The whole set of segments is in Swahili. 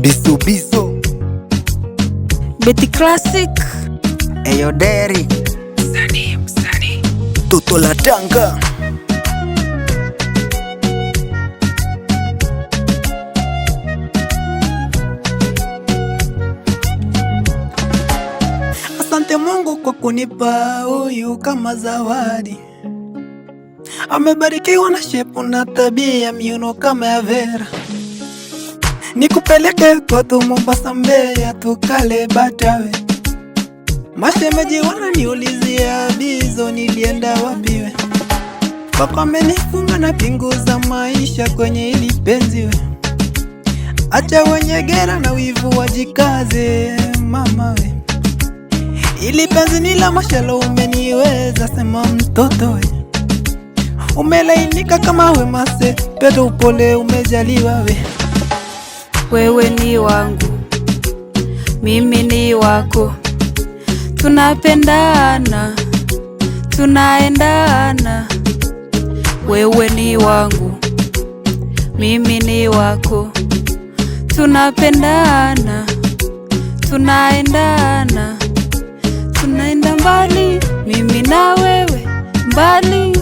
Biso Betty Classic Eyo Derry Sani Toto la Tanga. Asante Mungu kwa kunipa huyu kama zawadi. Amebarikiwa na shepu na tabia miuno kama ya Vera. Nikupeleke kwetu Mombasa, Mbeya tukale batawe. Mashemeji wananiulizia Bizo nilienda wapi we. Papa amenifunga na pingu za maisha kwenye hili penzi we. Acha wenye gera na wivu wajikaze mama we. Hili penzi ni la mashalo umeniweza sema mtoto we. Umelainika kama Wema Sepetu upole umejaliwa we. Wewe ni wangu, mimi ni wako. Tunapendana, tunaendana. Wewe ni wangu, mimi ni wako. Tunapendana, tunaendana. Tunaenda mbali, mimi na wewe, mbali.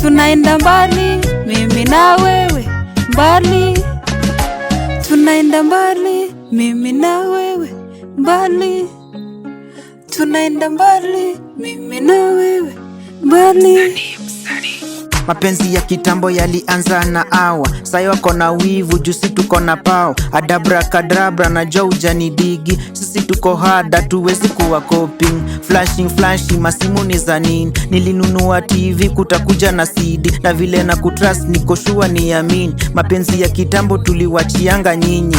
Tunaenda mbali, mimi na wewe, mbali. Tunaenda mbali, mimi na wewe, mbali. Tunaenda mbali, mimi na wewe, mbali. Mapenzi ya kitambo yalianza na awa. Sayo wako na wivu, jusi tuko na pao. Adabra kadabra na jo ujani digi. Sisi tuko hada, tuwezi kuwa coping. Flashing, masimu ni za nini. Nilinunua TV, kutakuja na CD. Na vile na kutrust, niko sure ni yamin. Mapenzi ya kitambo tuliwachianga nyinyi.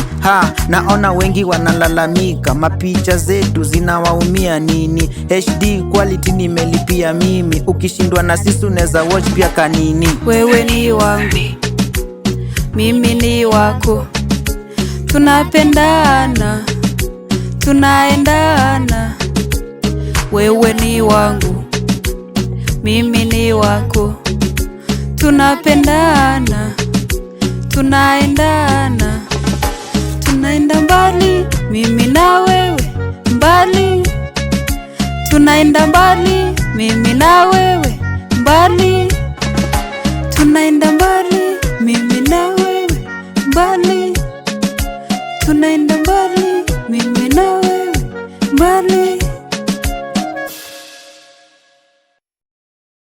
Naona wengi wanalalamika. Mapicha zetu zinawaumia nini. HD quality nimelipia mimi. Ukishindwa na sisi unaweza watch pia kanini. Wewe ni wangu, mimi ni wako. Tunapendana, tunaendana. Wewe ni wangu, mimi ni wako. Tunapendana, tunaendana. Tunaenda mbali, mimi na wewe, mbali. Tunaenda mbali, mimi na wewe, mbali. Tunaenda